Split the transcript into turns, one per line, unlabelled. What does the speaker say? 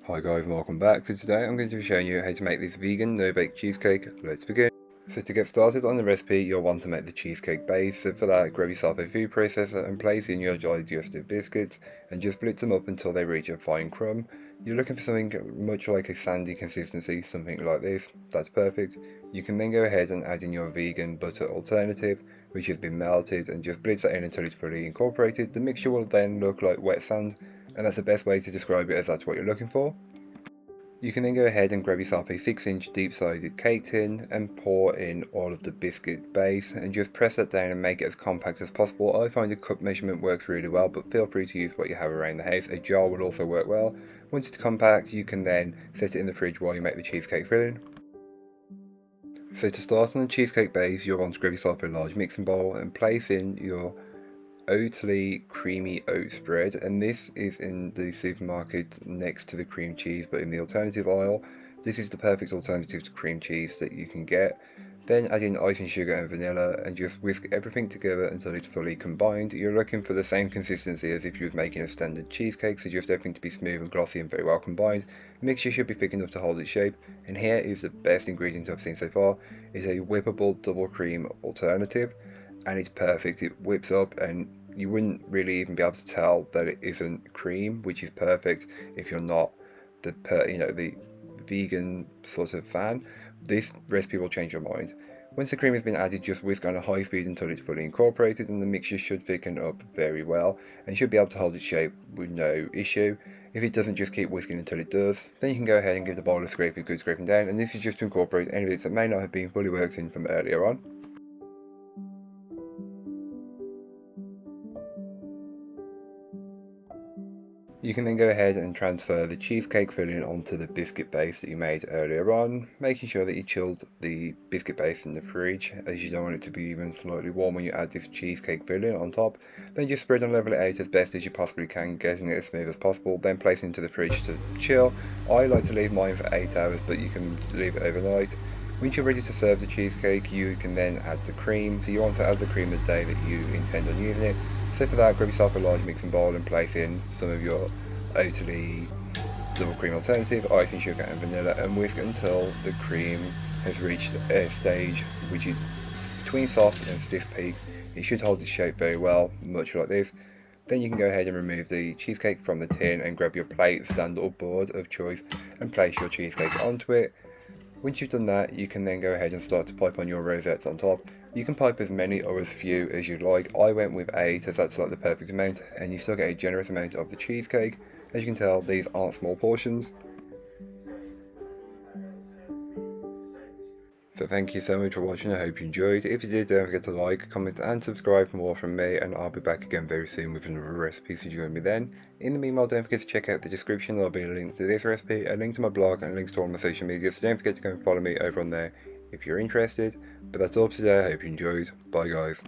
Hi guys and welcome back. So today I'm going to be showing you how to make this vegan no-bake cheesecake. Let's begin. So to get started on the recipe, you'll want to make the cheesecake base. So for that, grab yourself a food processor and place in your digestive biscuits and just split them up until they reach a fine crumb. You're looking for something much like a sandy consistency, something like this. That's perfect. You can then go ahead and add in your vegan butter alternative, which has been melted, and just blitz that in until it's fully incorporated. The mixture will then look like wet sand, and that's the best way to describe it, as that's what you're looking for. You can then go ahead and grab yourself a 6-inch deep-sided cake tin and pour in all of the biscuit base and just press that down and make it as compact as possible. I find a cup measurement works really well, but feel free to use what you have around the house. A jar will also work well. Once it's compact, you can then set it in the fridge while you make the cheesecake filling. So to start on the cheesecake base, you'll want to grab yourself a large mixing bowl and place in your Oatly creamy oat spread, and this is in the supermarket next to the cream cheese but in the alternative aisle. This is the perfect alternative to cream cheese that you can get. Then add in icing sugar and vanilla and just whisk everything together until it's fully combined. You're looking for the same consistency as if you were making a standard cheesecake, so just everything to be smooth and glossy and very well combined. The mixture should be thick enough to hold its shape, and here is the best ingredient I've seen so far. It's a whippable double cream alternative, and it's perfect. It whips up and you wouldn't really even be able to tell that it isn't cream, which is perfect if you're not the vegan sort of fan. This recipe will change your mind. Once the cream has been added, just whisk on a high speed until it's fully incorporated, and the mixture should thicken up very well and should be able to hold its shape with no issue. If it doesn't, just keep whisking until it does. Then you can go ahead and give the bowl a scrape with good scraping down, and this is just to incorporate any bits that may not have been fully worked in from earlier on. You can then go ahead and transfer the cheesecake filling onto the biscuit base that you made earlier on, making sure that you chilled the biscuit base in the fridge, as you don't want it to be even slightly warm when you add this cheesecake filling on top. Then just spread and level it out as best as you possibly can, getting it as smooth as possible, then place it into the fridge to chill. I like to leave mine for 8 hours, but you can leave it overnight. Once you're ready to serve the cheesecake, you can then add the cream. So you want to add the cream the day that you intend on using it. So for that, grab yourself a large mixing bowl and place in some of your Oatly double cream alternative, icing sugar and vanilla, and whisk until the cream has reached a stage which is between soft and stiff peaks. It should hold its shape very well, much like this. Then you can go ahead and remove the cheesecake from the tin and grab your plate, stand or board of choice and place your cheesecake onto it. Once you've done that, you can then go ahead and start to pipe on your rosettes on top. You can pipe as many or as few as you'd like. I went with 8 as that's like the perfect amount, and you still get a generous amount of the cheesecake. As you can tell, these aren't small portions. So thank you so much for watching. I hope you enjoyed. If you did, don't forget to like, comment and subscribe for more from me, and I'll be back again very soon with another recipe, so join me then. In the meanwhile, don't forget to check out the description. There'll be a link to this recipe, a link to my blog, and links to all my social media, so don't forget to go and follow me over on there if you're interested. But that's all for today. I hope you enjoyed. Bye guys.